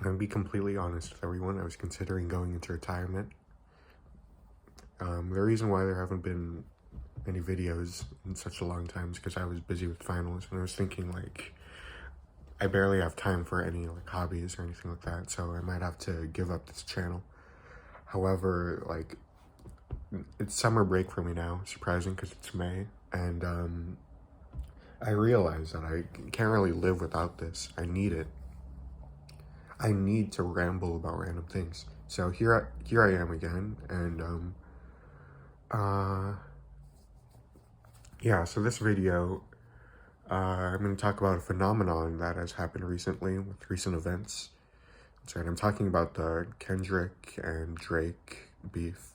I'm gonna be completely honest with everyone. I was considering going into retirement. The reason why there haven't been any videos in such a long time is because I was busy with finals, and I was thinking, like, I barely have time for any, like, hobbies or anything like that, so I might have to give up this channel. However, like, it's summer break for me now, surprising because it's May, and I realize that I can't really live without this. I need it. I need to ramble about random things. So here I am again, and uh, yeah. So this video, I'm going to talk about a phenomenon that has happened recently with recent events. That's right. I'm talking about the Kendrick and Drake beef,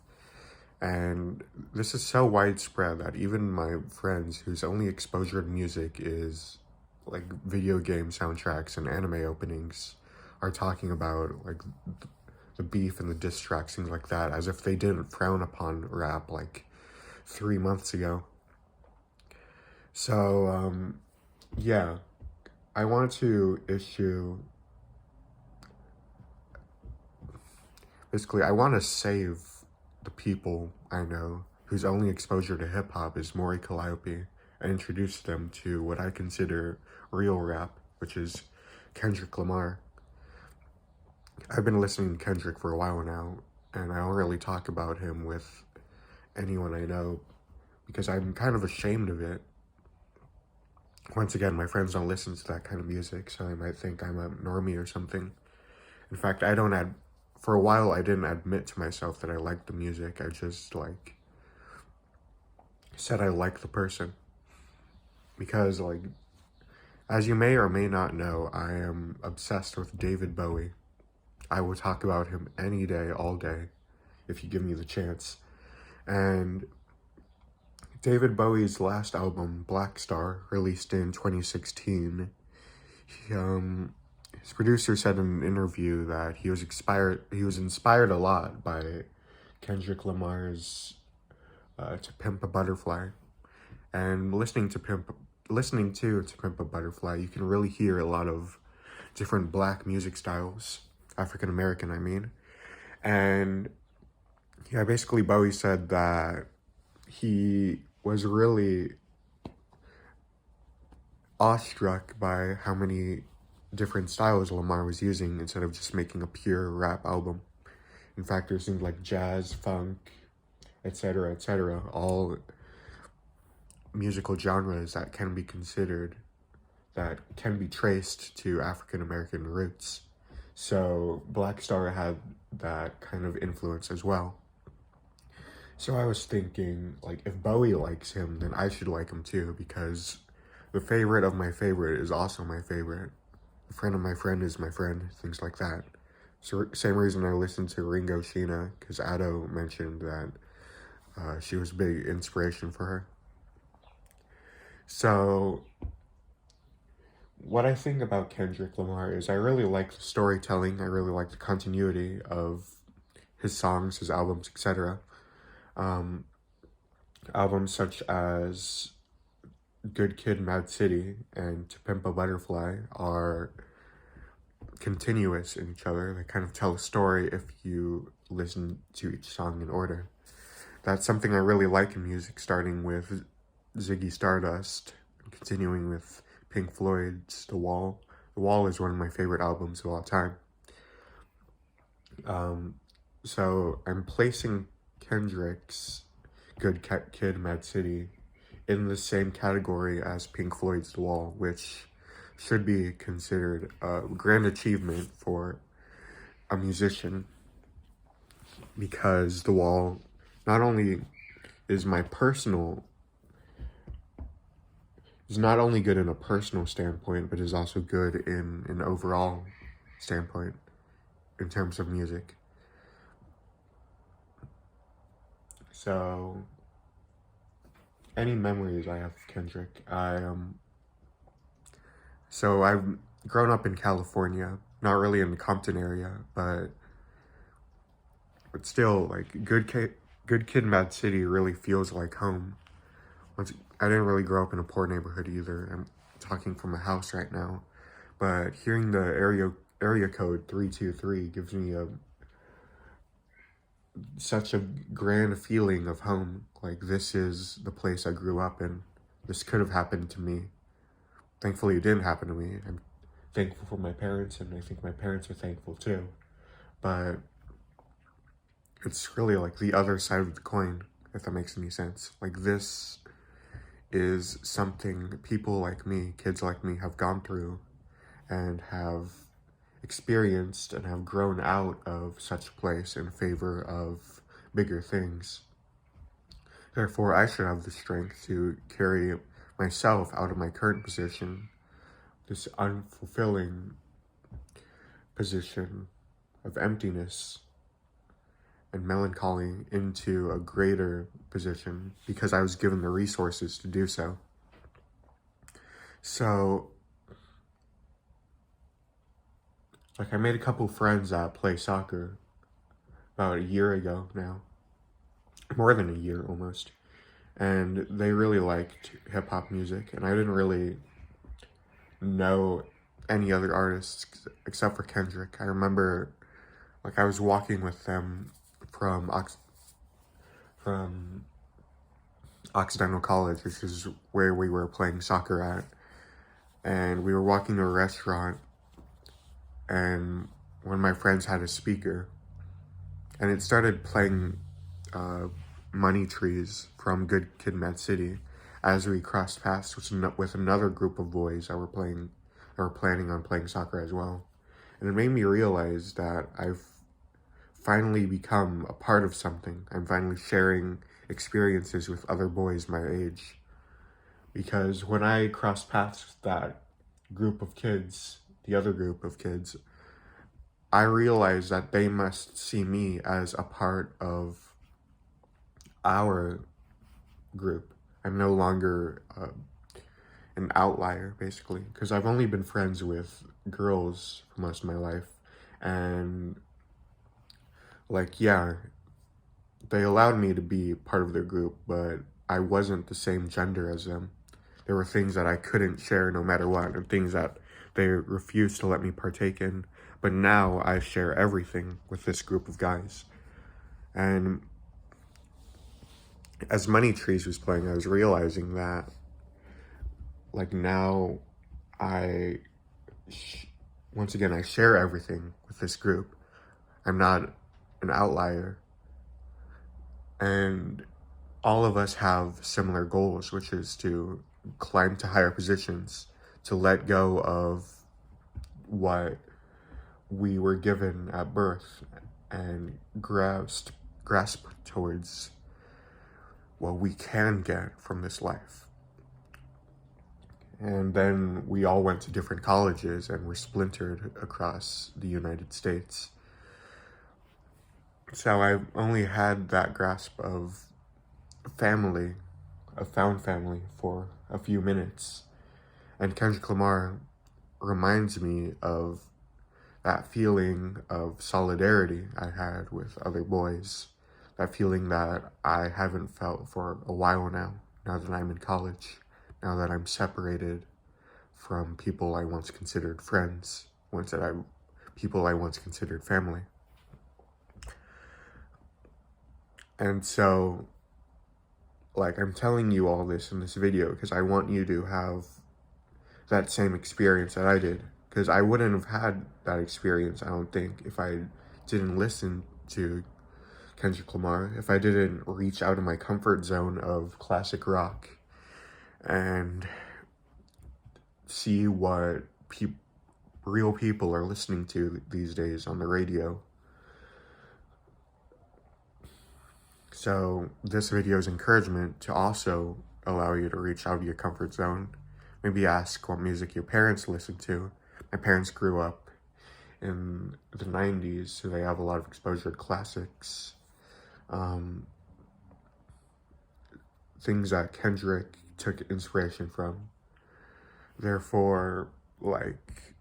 and this is so widespread that even my friends, whose only exposure to music is like video game soundtracks and anime openings, are talking about like the beef and the diss tracks, things like that, as if they didn't frown upon rap like 3 months ago. So, yeah, I want to issue, basically, I want to save the people I know whose only exposure to hip-hop is Maury Calliope and introduce them to what I consider real rap, which is Kendrick Lamar. I've been listening to Kendrick for a while now, and I don't really talk about him with anyone I know because I'm kind of ashamed of it. Once again, my friends don't listen to that kind of music, so they might think I'm a normie or something. In fact, for a while, I didn't admit to myself that I liked the music. I just, like, said I liked the person. Because, like, as you may or may not know, I am obsessed with David Bowie. I will talk about him any day, all day, if you give me the chance. And David Bowie's last album, Black Star, released in 2016, his producer said in an interview that he was inspired a lot by Kendrick Lamar's To Pimp a Butterfly. And listening to To Pimp a Butterfly, you can really hear a lot of different black music styles, African American, I mean. And yeah, basically Bowie said that he was really awestruck by how many different styles Lamar was using instead of just making a pure rap album. In fact, there's things like jazz, funk, etc., all musical genres that can be traced to African American roots. So Black Star had that kind of influence as well. So I was thinking, like, if Bowie likes him, then I should like him too, because the favorite of my favorite is also my favorite. The friend of my friend is my friend, things like that. So same reason I listened to Ringo Sheena, because Addo mentioned that she was a big inspiration for her. So what I think about Kendrick Lamar is I really like the storytelling, I really like the continuity of his songs, his albums, etc. Albums such as Good Kid, Mad City and To Pimp a Butterfly are continuous in each other. They kind of tell a story if you listen to each song in order. That's something I really like in music, starting with Ziggy Stardust, continuing with Pink Floyd's The Wall. The Wall is one of my favorite albums of all time. So I'm placing Kendrick's Good Kid, Mad City in the same category as Pink Floyd's The Wall, which should be considered a grand achievement for a musician, because The Wall not only is not only good in a personal standpoint, but is also good in an overall standpoint in terms of music. So, any memories I have of Kendrick, so I've grown up in California, not really in the Compton area, but still, like, Good Kid, Mad City really feels like home. I didn't really grow up in a poor neighborhood either. I'm talking from a house right now, but hearing the area code 323 gives me such a grand feeling of home. Like, this is the place I grew up in. This could have happened to me. Thankfully, it didn't happen to me. I'm thankful for my parents, and I think my parents are thankful too. But it's really like the other side of the coin, if that makes any sense. Like, this is something people like me, kids like me, have gone through and have experienced and have grown out of such a place in favor of bigger things. Therefore, I should have the strength to carry myself out of my current position, this unfulfilling position of emptiness and melancholy, into a greater position because I was given the resources to do so. So, like, I made a couple friends that play soccer about a year ago now. More than a year, almost. And they really liked hip-hop music, and I didn't really know any other artists except for Kendrick. I remember, like, I was walking with them from Occidental College, which is where we were playing soccer at, and we were walking to a restaurant, and one of my friends had a speaker, and it started playing Money Trees from Good Kid, Mad City as we crossed paths with another group of boys that were planning on playing soccer as well. And it made me realize that I've finally become a part of something. I'm finally sharing experiences with other boys my age. Because when I crossed paths with that group of kids, the other group of kids, I realized that they must see me as a part of our group. I'm no longer an outlier, basically, because I've only been friends with girls for most of my life, and like, yeah, they allowed me to be part of their group, but I wasn't the same gender as them. There were things that I couldn't share no matter what, and things that they refused to let me partake in. But now I share everything with this group of guys. And as Money Trees was playing, I was realizing that, like, now once again, I share everything with this group. I'm not an outlier. And all of us have similar goals, which is to climb to higher positions, to let go of what we were given at birth and grasp towards what we can get from this life. And then we all went to different colleges and were splintered across the United States. So I've only had that grasp of family, a found family, for a few minutes. And Kendrick Lamar reminds me of that feeling of solidarity I had with other boys. That feeling that I haven't felt for a while now that I'm in college, now that I'm separated from people I once considered friends, people I once considered family. And so, like, I'm telling you all this in this video because I want you to have that same experience that I did. Because I wouldn't have had that experience, I don't think, if I didn't listen to Kendrick Lamar, if I didn't reach out of my comfort zone of classic rock and see what real people are listening to these days on the radio. So this video is encouragement to also allow you to reach out of your comfort zone. Maybe ask what music your parents listen to. My parents grew up in the 90s, so they have a lot of exposure to classics. Things that Kendrick took inspiration from. Therefore, like,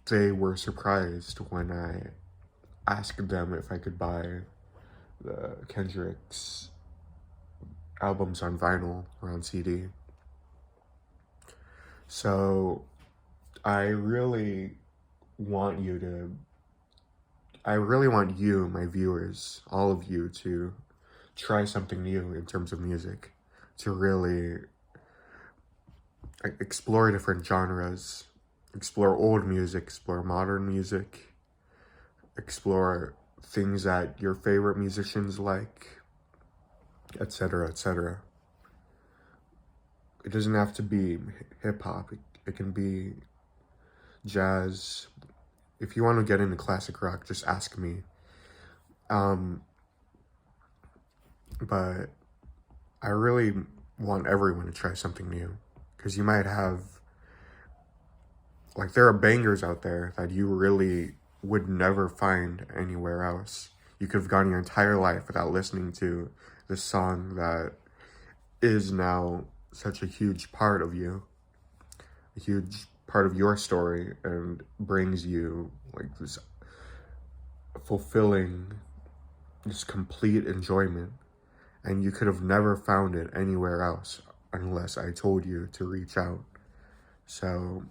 they were surprised when I asked them if I could buy the Kendrick's albums on vinyl or on CD. So I really want you to, I really want you, my viewers, all of you, to try something new in terms of music, to really explore different genres, explore old music, explore modern music, explore things that your favorite musicians like, etc., etc. It doesn't have to be hip-hop. It can be jazz. If you want to get into classic rock, just ask me. But I really want everyone to try something new, because you might have, like, there are bangers out there that you really would never find anywhere else. You could have gone your entire life without listening to this song that is now such a huge part of you, a huge part of your story, and brings you like this fulfilling, this complete enjoyment. And you could have never found it anywhere else unless I told you to reach out. So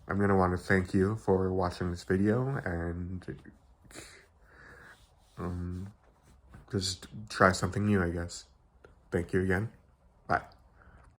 I'm going to want to thank you for watching this video, and just try something new, I guess. Thank you again. Bye.